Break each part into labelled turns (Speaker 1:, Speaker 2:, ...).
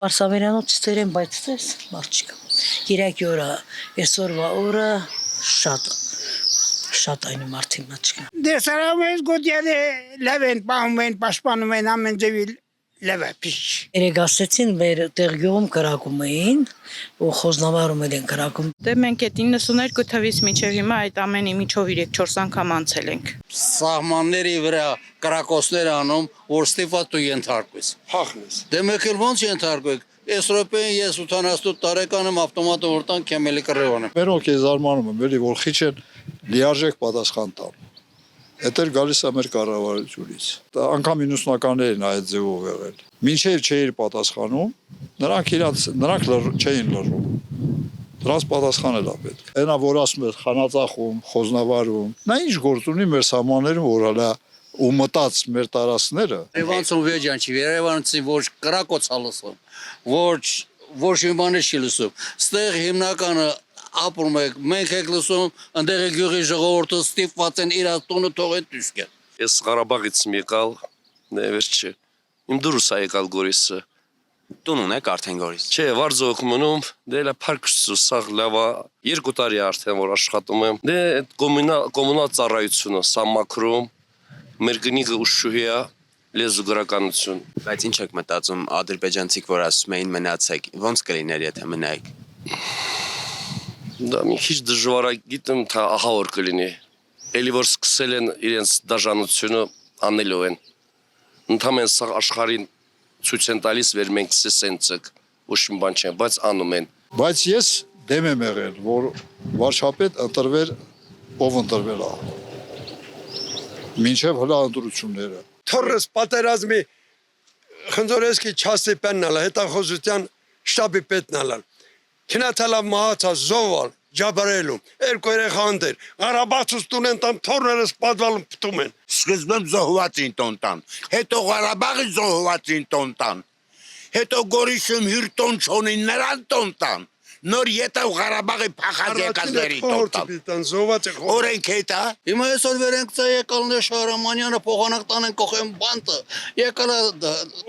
Speaker 1: Պարսավերանոց ծերեն բայց ծես մաղջիկը։ Երակի օրա, այսօրվա օրը շատ այն մարդի մաղջիկը։
Speaker 2: Դեսարամ ես գոտյալը լավ են, պահում են, պաշպանում են ամեն ձևի լավ է, պիշ։
Speaker 1: Երեկ ասեցին մեր տեղ գյուղում կրակում էին, ու խոզնավարում են կրակում։
Speaker 3: Դե մենք այդ 92 թվից մինչև հիմա այդ ամենի միջով 3-4 անգամ անցել ենք։
Speaker 4: Սահմանների վրա կրակոցներ անում, որ ստիպված դու ենթարկվես։
Speaker 5: Հախնես։
Speaker 4: Դե մեկ էլ ոնց ենթարկվեք։ Այս րոպեին ես 88 տարեկան եմ, ավտոմատը որ տան քեմելի կռևան եմ։
Speaker 5: Մերոնք է զարմանում եմ, էլի որ խիչ են լիարժեք պատասխան տան։ Էդ էլ գալիս է մեր կառավարությունից։ Անգամ 90-ականներին այդ ձևով եղել։ Մինչև չէիր պատասխանում, նրանք չէին լռում։ Դրանց պատասխանել է պետք։ Այնա որ ասում է խանածախում, խոզնավարում, նա ինչ գործ ունի մեր սահմաններում, որ հələ ու մտած մեր տարածքները։
Speaker 4: Երևանցուն վեճան չի, Երևանցի ոչ կրակոց է լսում, ոչ մի բան չի լսում։ Ստեղ հիմնականը ապրում եք, մենք եք լսում, ընդեղ է գյուղի ժողովուրդը ստիպված են իր տունը թողեն դուսկը։
Speaker 6: Ես Ղարաբաղից եմ եկալ, վերջը։ Իմ դուրս է եկալ Գորիսը։
Speaker 7: Տուն ունեք արդեն Գորիս։
Speaker 6: Չէ, Վարձով մնում, դե լա փարքշու սաղ լավա 2 տարի արդեն որ աշխատում եմ։ Դե այդ կոմունալ ծառայությունը սամմակրում, մեր գնիկը ուշուհի է լեզու գրականություն։
Speaker 7: Բայց ինչ եք մտածում ադրբեջանցիք, որ ասում էին մնացեք, ոնց կլիներ եթե մնայիք։
Speaker 6: Դա մի քիչ դժվար է, գիտեմ, թե ահա որ կլինի։ Էլի որ սկսել են իրենց դաժանությունը անելու են։ Ընդհանրեն սա աշխարհին ցույց են տալիս, որ մենք սենցեք, ոչ մի բան չեն, բայց անում են։
Speaker 5: Բայց ես դեմ եմ եղել, որ վարչապետ ընտրվեր, ով ընտրվել է։ Մինչև հլա ընտրությունները։
Speaker 8: Թորս պատերազմի խնձորեսկի չասի պեննալը, հետախոզության շտաբի պետնալը։ Քնաթալա մահացա զոհալ, ջաբարելում, երկու երեխա ընտեր, Ղարաբաղցուց տուն են տան, թորներս պատվալում պտում են։
Speaker 9: Սկզբում զոհվածին տոն տան, հետո Ղարաբաղի զոհվածին տոն տան, հետո Գորիսում հյուր տոն չոնին նրան տոն տան, նոր ետավ Ղարաբաղի փախած եկածների տոն տան, օրենք հետա։
Speaker 4: Հիմա այսօր վերենք ծա եկալն է Շահրամանյանը փողանակ տանեն կողեն բանտը, եկալը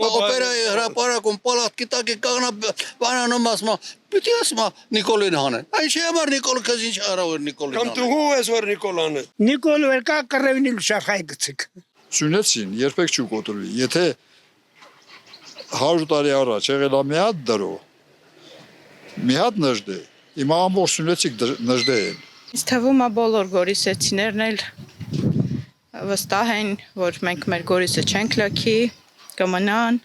Speaker 4: օպերայի հրապարակում պալատ կիտակի կաղնա բանանում ասմա, պիտի ասմա Նիկոլին հանեն, այն չի համար Նիկոլը կեզ ինչ հարավոր Նիկոլին հանեն։
Speaker 8: Կամ դու ես որ Նիկոլան է։
Speaker 2: Նիկոլ վերկա կռևնիլ շախայ գցիկ։
Speaker 5: Սյունեցին, երբեք չի կոտրվի, եթե 100 տարի առաջ եղել է մի հատ դրո, մի հատ նժդե, հիմա ամբողջ Սյունեցիկ նժդե են։
Speaker 3: Ինձ թվում է բոլոր գորիսեցիներն էլ վստահ են, որ մենք մեր Գորիսը չենք լքի, կմնան։